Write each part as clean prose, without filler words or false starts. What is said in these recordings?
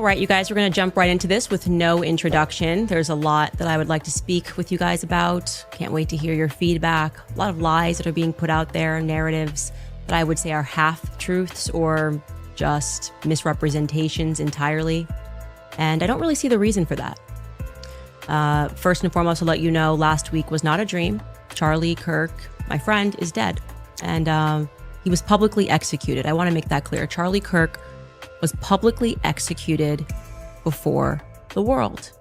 right, you guys, we're going to jump right into this with no introduction. There's a lot that I would like to speak with you guys about. Can't wait to hear your feedback. A lot of lies that are being put out there, narratives that I would say are half-truths or just misrepresentations entirely. And I don't really see the reason for that. First and foremost, to let you know, last week was not a dream. Charlie Kirk, my friend, is dead. And he was publicly executed. I want to make that clear. Charlie Kirk was publicly executed before the world.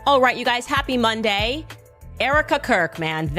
All right, you guys, happy Monday. Erica Kirk, man,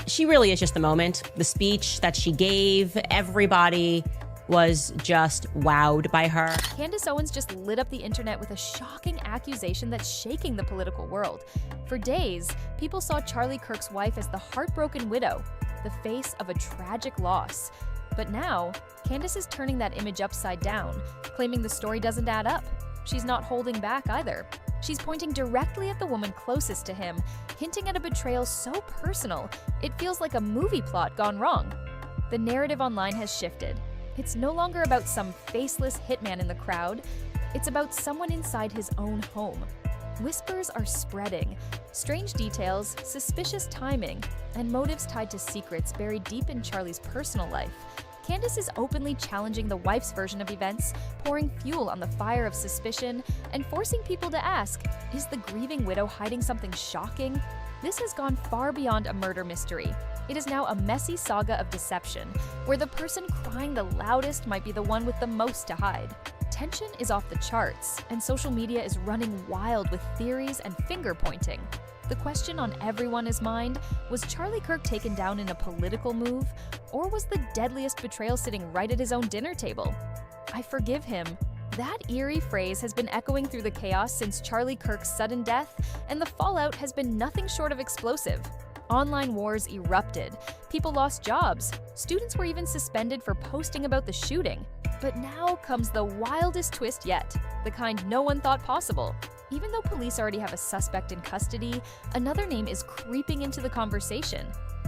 she really is just the moment. The speech that she gave, everybody was just wowed by her. Candace Owens just lit up the internet with a shocking accusation that's shaking the political world. For days, people saw Charlie Kirk's wife as the heartbroken widow, the face of a tragic loss. But now, Candace is turning that image upside down, claiming the story doesn't add up. She's not holding back either. She's pointing directly at the woman closest to him, hinting at a betrayal so personal, it feels like a movie plot gone wrong. The narrative online has shifted. It's no longer about some faceless hitman in the crowd. It's about someone inside his own home. Whispers are spreading. Strange details, suspicious timing, and motives tied to secrets buried deep in Charlie's personal life. Candace is openly challenging the wife's version of events, pouring fuel on the fire of suspicion, and forcing people to ask, is the grieving widow hiding something shocking? This has gone far beyond a murder mystery. It is now a messy saga of deception, where the person crying the loudest might be the one with the most to hide. Tension is off the charts, and social media is running wild with theories and finger-pointing. The question on everyone's mind, was Charlie Kirk taken down in a political move, or was the deadliest betrayal sitting right at his own dinner table? I forgive him. That eerie phrase has been echoing through the chaos since Charlie Kirk's sudden death, and the fallout has been nothing short of explosive. Online wars erupted. People lost jobs. Students were even suspended for posting about the shooting. But now comes the wildest twist yet, the kind no one thought possible. Even though police already have a suspect in custody, another name is creeping into the conversation.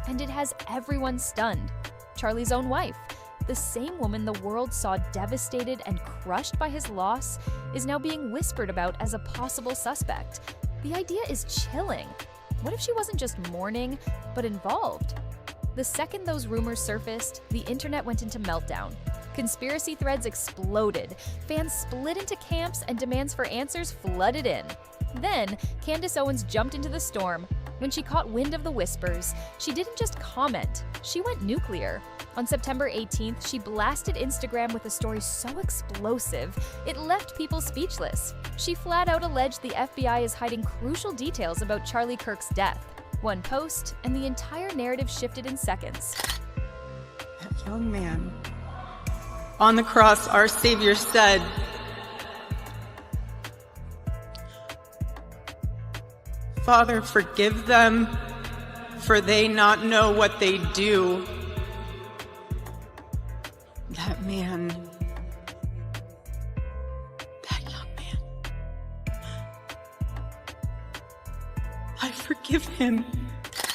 And it has everyone stunned. Charlie's own wife, the same woman the world saw devastated and crushed by his loss, is now being whispered about as a possible suspect. The idea is chilling. What if she wasn't just mourning, but involved? The second those rumors surfaced, the internet went into meltdown. Conspiracy threads exploded, fans split into camps, and demands for answers flooded in. Then, Candace Owens jumped into the storm. When she caught wind of the whispers, she didn't just comment, she went nuclear. On September 18th, she blasted Instagram with a story so explosive, it left people speechless. She flat out alleged the FBI is hiding crucial details about Charlie Kirk's death. One post, and the entire narrative shifted in seconds. That young man. On the cross, our Savior said, "Father, forgive them, for they not know what they do." That man, that young man, I forgive him.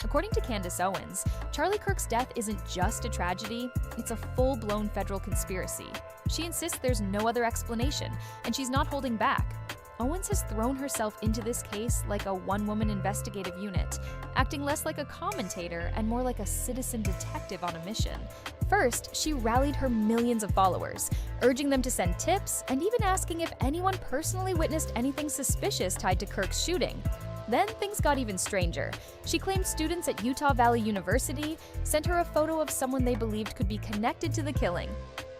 According to Candace Owens, Charlie Kirk's death isn't just a tragedy, it's a full-blown federal conspiracy. She insists there's no other explanation, and she's not holding back. Owens has thrown herself into this case like a one-woman investigative unit, acting less like a commentator and more like a citizen detective on a mission. First, she rallied her millions of followers, urging them to send tips and even asking if anyone personally witnessed anything suspicious tied to Kirk's shooting. Then things got even stranger. She claimed students at Utah Valley University sent her a photo of someone they believed could be connected to the killing.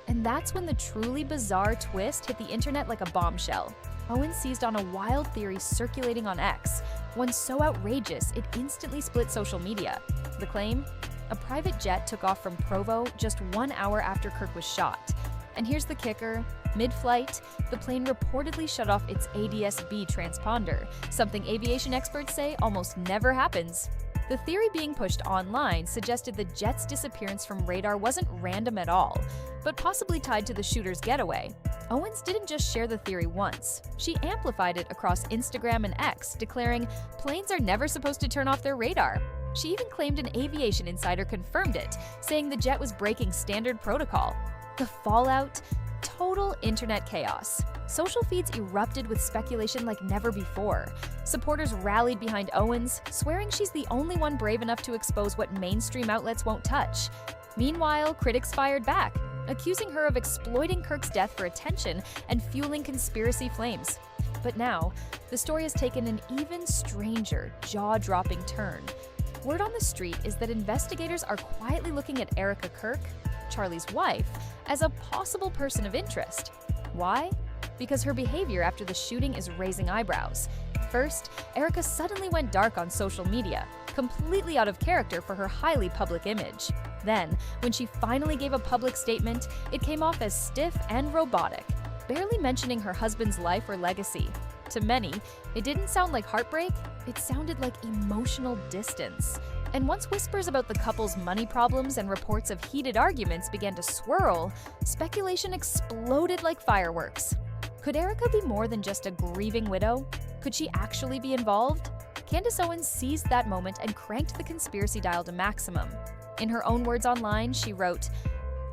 And that's when the truly bizarre twist hit the internet like a bombshell. Owens seized on a wild theory circulating on X, one so outrageous it instantly split social media. The claim? A private jet took off from Provo just 1 hour after Kirk was shot. And here's the kicker. Mid-flight, the plane reportedly shut off its ADS-B transponder, something aviation experts say almost never happens. The theory being pushed online suggested the jet's disappearance from radar wasn't random at all, but possibly tied to the shooter's getaway. Owens didn't just share the theory once. She amplified it across Instagram and X, declaring planes are never supposed to turn off their radar. She even claimed an aviation insider confirmed it, saying the jet was breaking standard protocol. The fallout? Total internet chaos. Social feeds erupted with speculation like never before. Supporters rallied behind Owens, swearing she's the only one brave enough to expose what mainstream outlets won't touch. Meanwhile, critics fired back, accusing her of exploiting Kirk's death for attention and fueling conspiracy flames. But now, the story has taken an even stranger, jaw-dropping turn. Word on the street is that investigators are quietly looking at Erica Kirk, Charlie's wife, as a possible person of interest. Why? Because her behavior after the shooting is raising eyebrows. First, Erica suddenly went dark on social media, completely out of character for her highly public image. Then, when she finally gave a public statement, it came off as stiff and robotic, barely mentioning her husband's life or legacy. To many, it didn't sound like heartbreak, it sounded like emotional distance. And once whispers about the couple's money problems and reports of heated arguments began to swirl, speculation exploded like fireworks. Could Erica be more than just a grieving widow? Could she actually be involved? Candace Owens seized that moment and cranked the conspiracy dial to maximum. In her own words online, she wrote,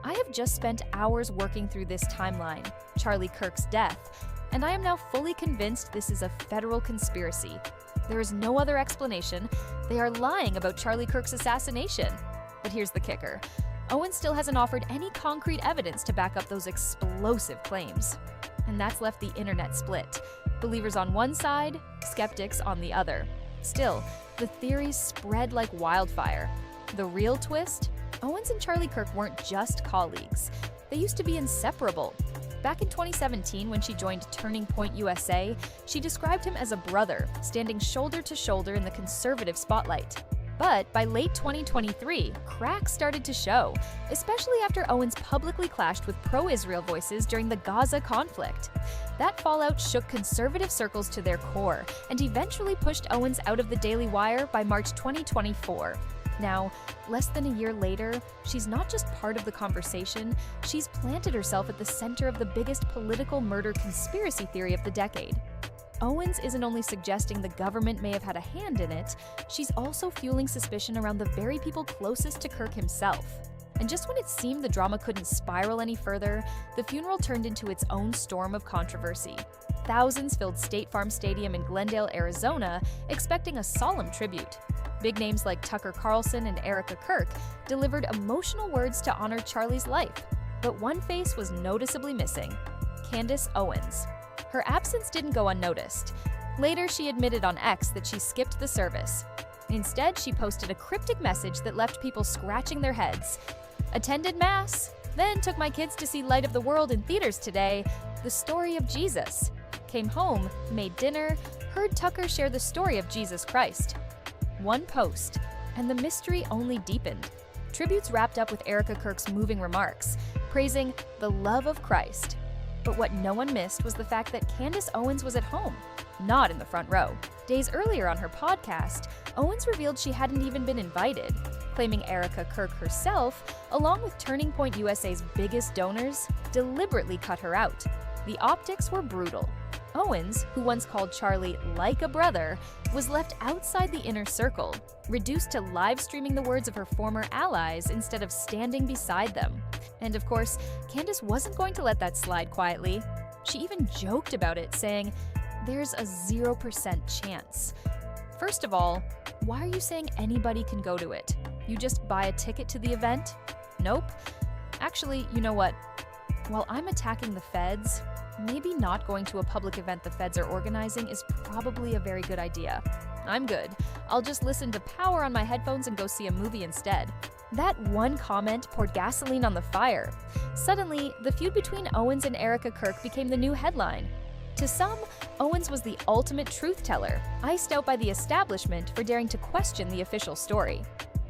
"I have just spent hours working through this timeline, Charlie Kirk's death, and I am now fully convinced this is a federal conspiracy. There is no other explanation. They are lying about Charlie Kirk's assassination." But here's the kicker. Owens still hasn't offered any concrete evidence to back up those explosive claims. And that's left the internet split. Believers on one side, skeptics on the other. Still, the theories spread like wildfire. The real twist? Owens and Charlie Kirk weren't just colleagues. They used to be inseparable. Back in 2017, when she joined Turning Point USA, she described him as a brother, standing shoulder to shoulder in the conservative spotlight. But by late 2023, cracks started to show, especially after Owens publicly clashed with pro-Israel voices during the Gaza conflict. That fallout shook conservative circles to their core and eventually pushed Owens out of the Daily Wire by March 2024. Now, less than a year later, she's not just part of the conversation, she's planted herself at the center of the biggest political murder conspiracy theory of the decade. Owens isn't only suggesting the government may have had a hand in it, she's also fueling suspicion around the very people closest to Kirk himself. And just when it seemed the drama couldn't spiral any further, the funeral turned into its own storm of controversy. Thousands filled State Farm Stadium in Glendale, Arizona, expecting a solemn tribute. Big names like Tucker Carlson and Erica Kirk delivered emotional words to honor Charlie's life. But one face was noticeably missing: Candace Owens. Her absence didn't go unnoticed. Later, she admitted on X that she skipped the service. Instead, she posted a cryptic message that left people scratching their heads. "Attended Mass, then took my kids to see Light of the World in theaters today, the story of Jesus. Came home, made dinner, heard Tucker share the story of Jesus Christ." One post, and the mystery only deepened. Tributes wrapped up with Erica Kirk's moving remarks, praising the love of Christ. But what no one missed was the fact that Candace Owens was at home, not in the front row. Days earlier on her podcast, Owens revealed she hadn't even been invited, claiming Erica Kirk herself, along with Turning Point USA's biggest donors, deliberately cut her out. The optics were brutal. Owens, who once called Charlie like a brother, was left outside the inner circle, reduced to live streaming the words of her former allies instead of standing beside them. And of course, Candace wasn't going to let that slide quietly. She even joked about it, saying, "There's a 0% chance." First of all, why are you saying anybody can go to it? You just buy a ticket to the event? Nope. Actually, you know what? While I'm attacking the feds, maybe not going to a public event the feds are organizing is probably a very good idea. I'm good. I'll just listen to Power on my headphones and go see a movie instead. That one comment poured gasoline on the fire. Suddenly, the feud between Owens and Erica Kirk became the new headline. To some, Owens was the ultimate truth teller, iced out by the establishment for daring to question the official story.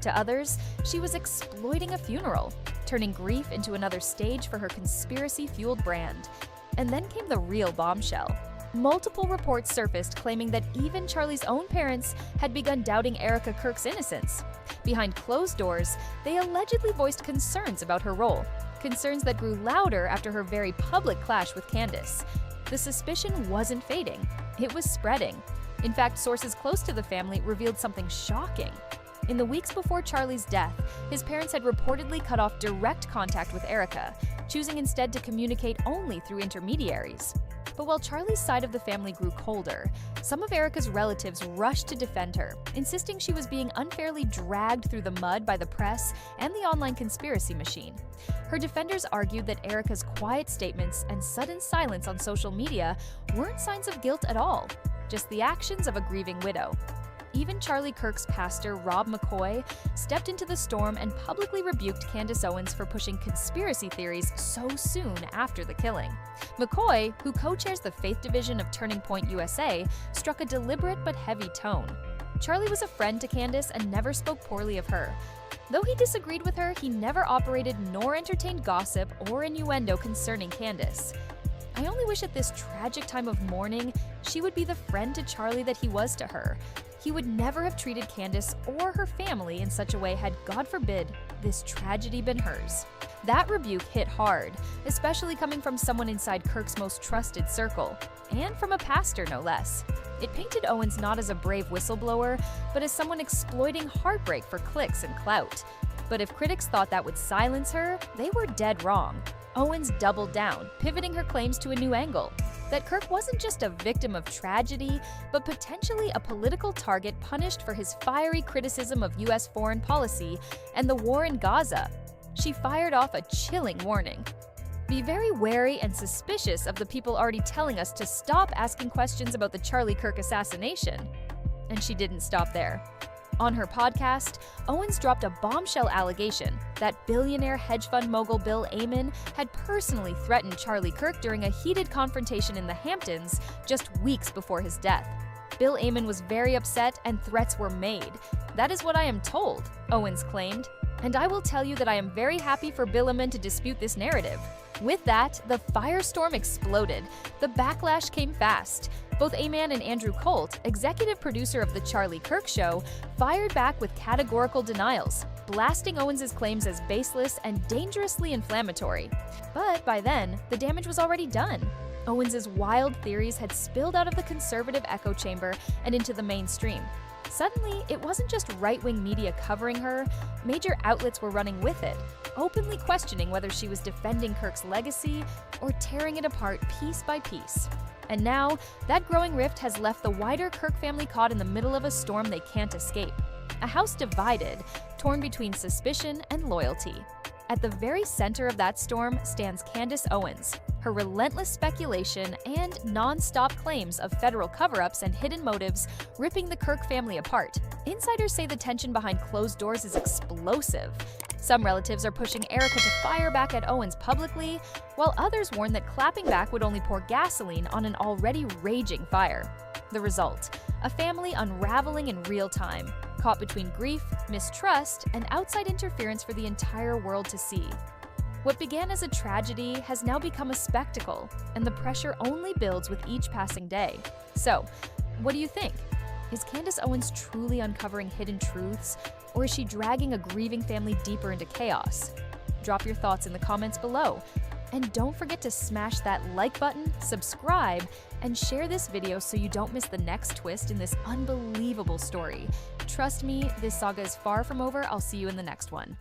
To others, she was exploiting a funeral, turning grief into another stage for her conspiracy-fueled brand. And then came the real bombshell. Multiple reports surfaced claiming that even Charlie's own parents had begun doubting Erica Kirk's innocence. Behind closed doors, they allegedly voiced concerns about her role, concerns that grew louder after her very public clash with Candace. The suspicion wasn't fading, it was spreading. In fact, sources close to the family revealed something shocking. In the weeks before Charlie's death, his parents had reportedly cut off direct contact with Erica, choosing instead to communicate only through intermediaries. But while Charlie's side of the family grew colder, some of Erica's relatives rushed to defend her, insisting she was being unfairly dragged through the mud by the press and the online conspiracy machine. Her defenders argued that Erica's quiet statements and sudden silence on social media weren't signs of guilt at all, just the actions of a grieving widow. Even Charlie Kirk's pastor, Rob McCoy, stepped into the storm and publicly rebuked Candace Owens for pushing conspiracy theories so soon after the killing. McCoy, who co-chairs the faith division of Turning Point USA, struck a deliberate but heavy tone. Charlie was a friend to Candace and never spoke poorly of her. Though he disagreed with her, he never operated nor entertained gossip or innuendo concerning Candace. I only wish at this tragic time of mourning, she would be the friend to Charlie that he was to her. He would never have treated Candace or her family in such a way had, God forbid, this tragedy been hers. That rebuke hit hard, especially coming from someone inside Kirk's most trusted circle, and from a pastor no less. It painted Owens not as a brave whistleblower, but as someone exploiting heartbreak for clicks and clout. But if critics thought that would silence her, they were dead wrong. Owens doubled down, pivoting her claims to a new angle, that Kirk wasn't just a victim of tragedy, but potentially a political target punished for his fiery criticism of U.S. foreign policy and the war in Gaza. She fired off a chilling warning. Be very wary and suspicious of the people already telling us to stop asking questions about the Charlie Kirk assassination. And she didn't stop there. On her podcast, Owens dropped a bombshell allegation that billionaire hedge fund mogul Bill Ammon had personally threatened Charlie Kirk during a heated confrontation in the Hamptons just weeks before his death. Bill Ammon was very upset and threats were made. That is what I am told, Owens claimed. And I will tell you that I am very happy for Bill Ammon to dispute this narrative. With that, the firestorm exploded. The backlash came fast. Both Ammon and Andrew Colt, executive producer of The Charlie Kirk Show, fired back with categorical denials, blasting Owens' claims as baseless and dangerously inflammatory. But by then, the damage was already done. Owens' wild theories had spilled out of the conservative echo chamber and into the mainstream. Suddenly, it wasn't just right-wing media covering her, major outlets were running with it, openly questioning whether she was defending Kirk's legacy or tearing it apart piece by piece. And now, that growing rift has left the wider Kirk family caught in the middle of a storm they can't escape. A house divided, torn between suspicion and loyalty. At the very center of that storm stands Candace Owens. Her relentless speculation and non-stop claims of federal cover-ups and hidden motives ripping the Kirk family apart. Insiders say the tension behind closed doors is explosive. Some relatives are pushing Erica to fire back at Owens publicly, while others warn that clapping back would only pour gasoline on an already raging fire. The result: a family unraveling in real time, caught between grief, mistrust, and outside interference for the entire world to see. What began as a tragedy has now become a spectacle, and the pressure only builds with each passing day. So, what do you think? Is Candace Owens truly uncovering hidden truths, or is she dragging a grieving family deeper into chaos? Drop your thoughts in the comments below. And don't forget to smash that like button, subscribe, and share this video so you don't miss the next twist in this unbelievable story. Trust me, this saga is far from over. I'll see you in the next one.